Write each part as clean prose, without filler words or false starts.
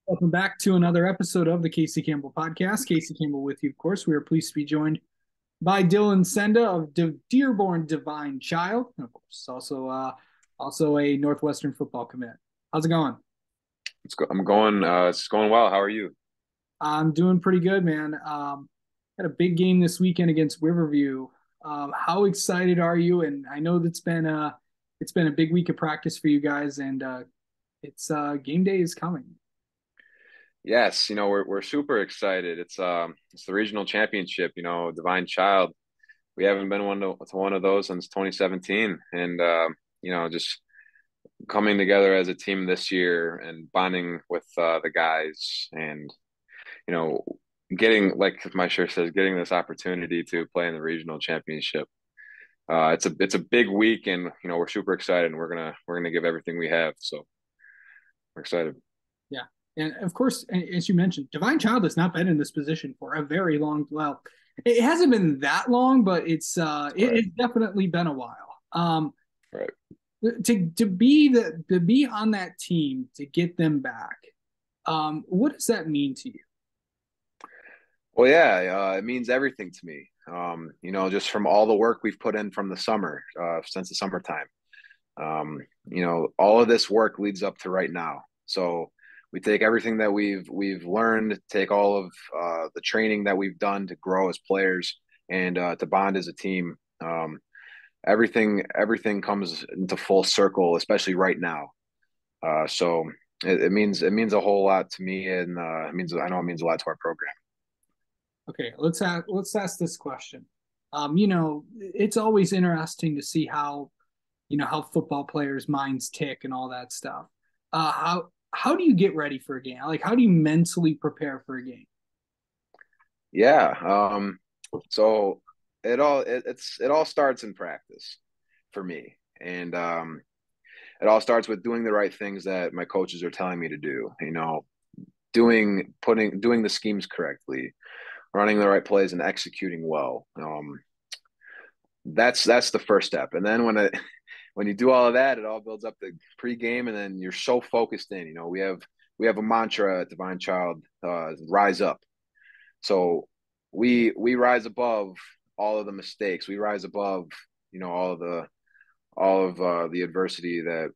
Welcome back to another episode of the Casey Campbell podcast. Casey Campbell with you, of course. We are pleased to be joined by Dylan Senda of Dearborn Divine Child, and of course, also a Northwestern football commit. How's it going? I'm going. It's going well. How are you? I'm doing pretty good, man. Had a big game this weekend against Riverview. How excited are you? And I know it's been a big week of practice for you guys, and it's game day is coming. Yes, we're super excited. It's the regional championship. Divine Child. We haven't been to one of those since 2017, and just coming together as a team this year and bonding with the guys, and you know, getting like my shirt says, getting this opportunity to play in the regional championship. It's a big week, and we're super excited, and we're gonna give everything we have. So we're excited. Yeah. And of course, as you mentioned, Divine Child has not been in this position for a very long, well, it hasn't been that long, but Right. it's definitely been a while. Right. To be on that team to get them back, what does that mean to you? Well, yeah, it means everything to me. Just from all the work we've put in from the summer, since the summertime. All of this work leads up to right now. So we take everything that we've learned, take all of the training that we've done to grow as players and to bond as a team. Everything comes into full circle, especially right now. So it means a whole lot to me, and I know it means a lot to our program. Okay, let's ask this question. It's always interesting to see how how football players' minds tick and all that stuff. How do you get ready for a game? Like, how do you mentally prepare for a game? Yeah. So it all starts in practice for me, and it all starts with doing the right things that my coaches are telling me to do. Doing the schemes correctly, running the right plays, and executing well. That's the first step, and then when you do all of that, it all builds up the pregame, and then you're so focused in. We have a mantra at Divine Child: rise up. So we rise above all of the mistakes. We rise above all of the adversity that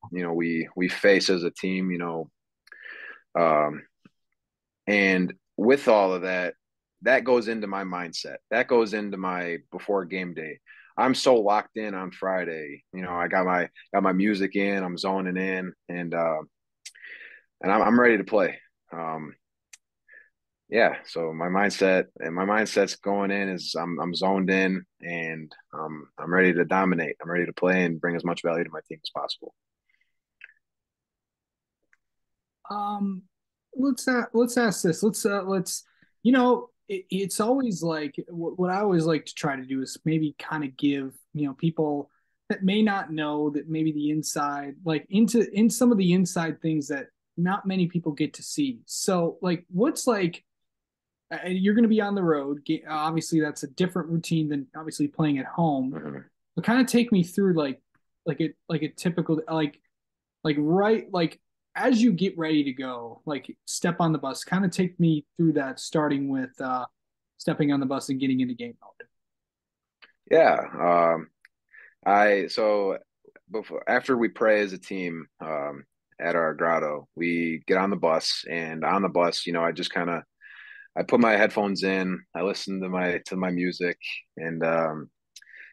we face as a team. Um, and with all of that, that goes into my mindset. That goes into my before game day. I'm so locked in on Friday. I got my music in. I'm zoning in, and I'm ready to play. Um, yeah, so my mindset's going in is I'm zoned in, and I'm ready to dominate. I'm ready to play and bring as much value to my team as possible. Um, let's ask this. Let's it's always like what I always like to try to do is maybe kind of give people that may not know that maybe the inside like in some of the inside things that not many people get to see. So like what's like you're going to be on the road. Obviously, that's a different routine than obviously playing at home. Mhm. But kind of take me through like a typical like as you get ready to go, like step on the bus. Kind of take me through that, starting with stepping on the bus and getting into game mode. Yeah, I so before after we pray as a team at our grotto, we get on the bus, and on the bus, I put my headphones in, I listen to my music, and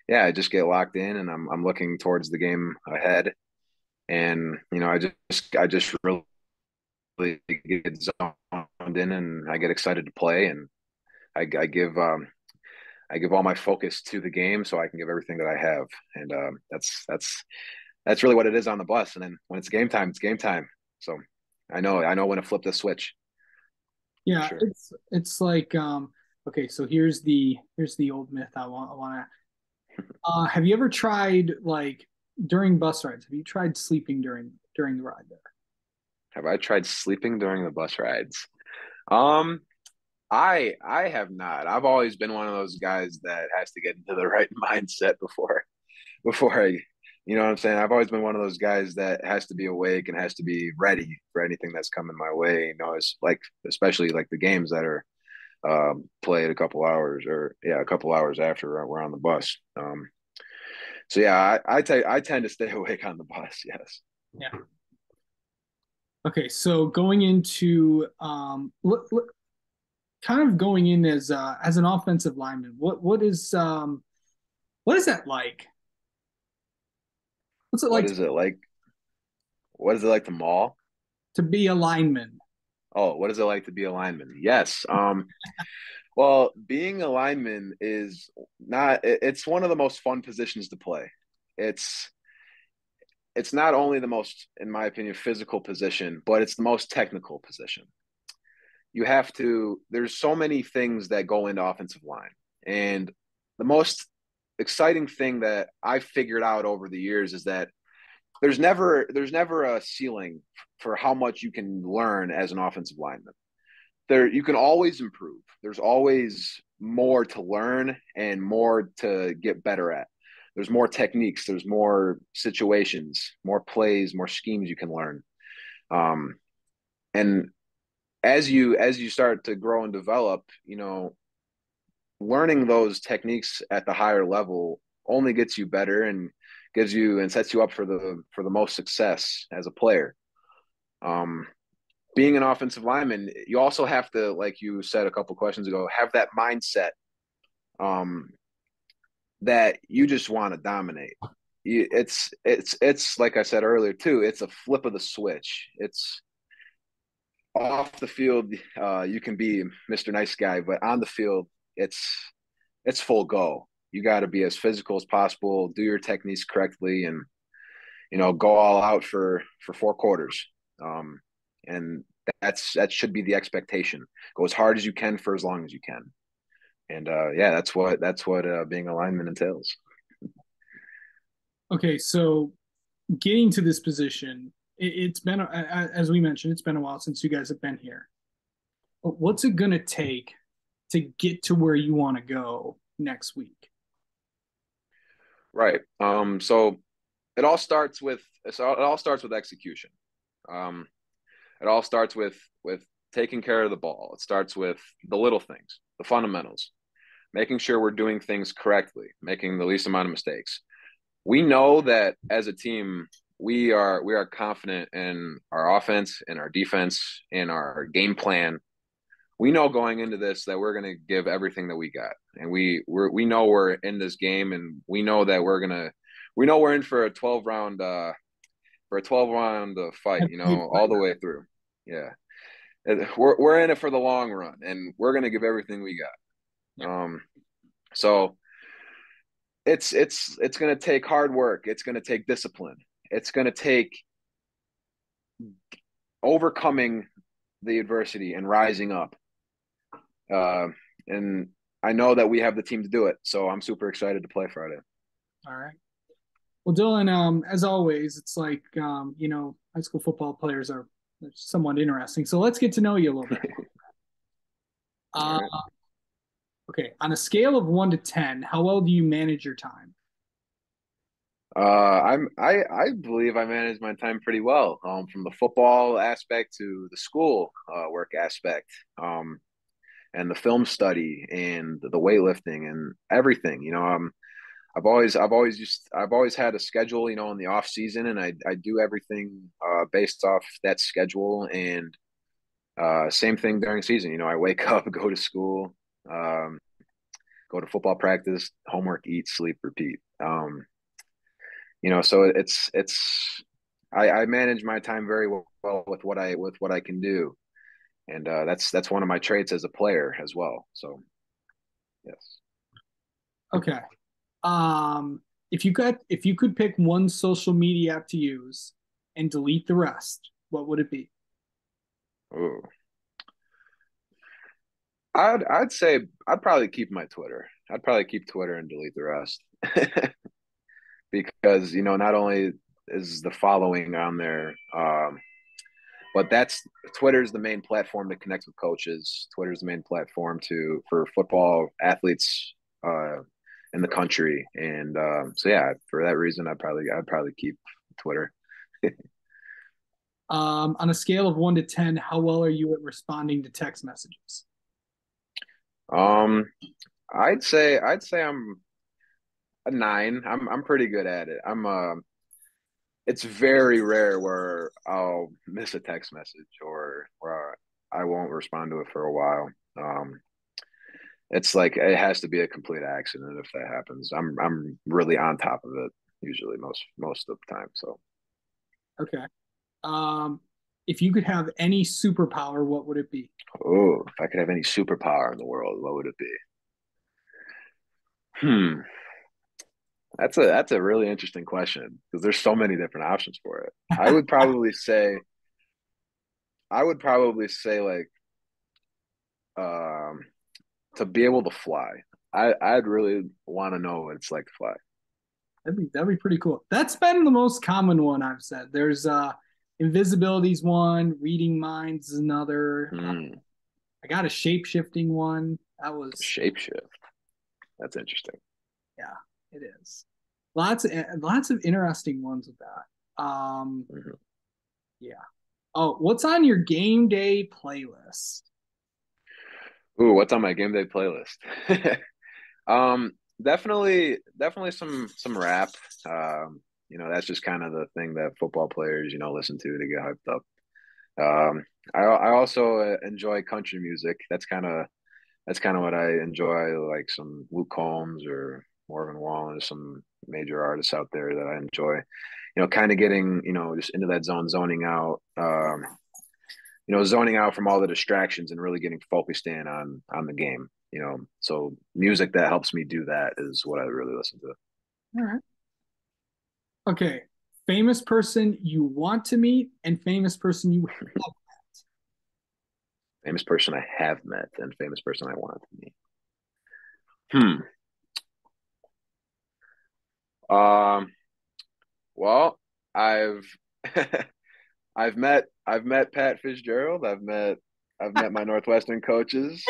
yeah, I just get locked in, and I'm looking towards the game ahead, and I just really get zoned in, and I get excited to play, and I give all my focus to the game so I can give everything that I have, and that's really what it is on the bus. And then when it's game time, it's game time. So I know when to flip the switch for Yeah, sure. it's like okay, so here's the old myth I want to have you ever tried like during bus rides? Have you tried sleeping during the ride there? Have I tried sleeping during the bus rides? Um, I have not. I've always been one of those guys that has to get into the right mindset before I You know what I'm saying? I've always been one of those guys that has to be awake and has to be ready for anything that's coming my way. You know, it's like especially like the games that are played a couple hours or yeah, a couple hours after we're on the bus. So yeah, I tend to stay awake on the bus. Yes. Yeah. Okay, so going into kind of going in as an offensive lineman, what is that like? What's it What like is it like? What is it like to maul? to be a lineman? Oh, what is it like to be a lineman? Yes. Well, being a lineman is not, it's one of the most fun positions to play. It's, it's not only the most, in my opinion, physical position, but it's the most technical position. You have to, there's so many things that go into offensive line. And the most exciting thing that I've figured out over the years is that there's never a ceiling for how much you can learn as an offensive lineman. There you can always improve. There's always more to learn and more to get better at. There's more techniques, there's more situations, more plays, more schemes you can learn. And as you start to grow and develop, learning those techniques at the higher level only gets you better and gives you and sets you up for the most success as a player. Um, Being an offensive lineman, you also have to, like you said a couple questions ago, have that mindset um, that you just want to dominate. It's like I said earlier too. It's a flip of the switch. It's off the field, you can be Mr. Nice Guy, but on the field, it's it's full go. You got to be as physical as possible, do your techniques correctly, and go all out for 4 quarters. And that should be the expectation. Go as hard as you can for as long as you can. And yeah, that's what being a lineman entails. Okay, so getting to this position, it's been, as we mentioned, it's been a while since you guys have been here. But what's it going to take to get to where you want to go next week? Right. So it all starts with execution. Um, it all starts with taking care of the ball. It starts with the little things, the fundamentals, making sure we're doing things correctly, making the least amount of mistakes. We know that as a team, we are confident in our offense, in our defense, in our game plan. We know going into this that we're going to give everything that we got, and we know we're in this game, and we know that we're in for a 12 round fight, all the way through. Yeah, we're in it for the long run, and we're going to give everything we got. Yep. So it's going to take hard work. It's going to take discipline. It's going to take overcoming the adversity and rising up. Uh, and I know that we have the team to do it. So I'm super excited to play Friday. All right. Well, Dylan, as always, it's like high school football players are somewhat interesting. So let's get to know you a little bit. All Uh, right. okay, on a scale of 1 to 10, how well do you manage your time? I believe I manage my time pretty well. From the football aspect to the school work aspect, and the film study and the weightlifting and everything. I've always had a schedule, in the off season, and I do everything based off that schedule. And same thing during season. I wake up, go to school, um, go to football practice, homework, eat, sleep, repeat. So I manage my time very well with what I can do, and that's one of my traits as a player as well. So yes. Okay. Um, if you could pick one social media app to use and delete the rest, what would it be? Ooh. I'd say I'd probably keep my Twitter. I'd probably keep Twitter and delete the rest. Because not only is the following on there, but that's Twitter's the main platform to connect with coaches. Twitter's the main platform to for football athletes, uh, in the country. And so yeah, for that reason, I'd probably keep Twitter. On a scale of 1 to 10, how well are you at responding to text messages? Um, I'd say I'm a 9. I'm pretty good at it. It's very rare where I'll miss a text message or where I won't respond to it for a while. It's like it has to be a complete accident if that happens. I'm really on top of it usually most of the time. So, Okay. Um, if you could have any superpower, what would it be? oh, if I could have any superpower in the world, what would it be? Hmm, that's a really interesting question because there's so many different options for it. I would probably say like um to be able to fly. I'd really want to know what it's like to fly. That'd be pretty cool. That's been the most common one I've said. There's invisibility's one, reading minds is another. Hmm. I got a shape shifting one. That was Shapeshift. That's interesting. yeah, it is. Lots of interesting ones with that. Mhm. Yeah. Oh, what's on your game day playlist? Ooh, what's on my game day playlist? um, definitely some rap. That's just kind of the thing that football players, listen to get hyped up. I also enjoy country music. That's kind of what I enjoy, like some Luke Combs or Morgan Wallen, some major artists out there that I enjoy. Kind of getting just into that zoning out. Zoning out from all the distractions and really getting focused in on the game. So music that helps me do that is what I really listen to. All right. Okay. Famous person you want to meet and famous person you have. Famous person I have met and famous person I want to meet. Hmm. Um. Well, I've I've met Pat Fitzgerald. I've met my Northwestern coaches.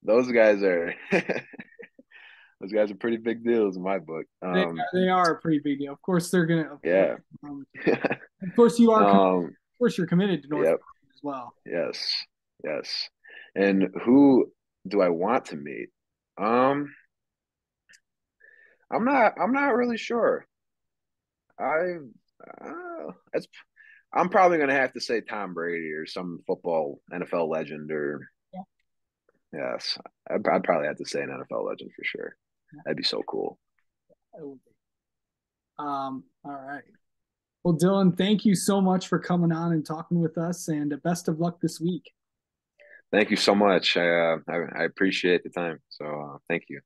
Those guys are those guys are pretty big deals in my book. They are a pretty big deal. Of course, they're gonna. Yeah. Um, of course, you are. Of um. course, you're committed to Yep. Northwestern as well. Yes. Yes. And who do I want to meet? Um. I'm not really sure. I. It's I'm probably gonna have to say Tom Brady or some football NFL legend or Yeah, yes, I'd probably have to say an NFL legend for sure. yeah, That'd be so cool. it would be. All right. Well, Dylan, thank you so much for coming on and talking with us, and best of luck this week. Thank you so much. I appreciate the time. So thank you.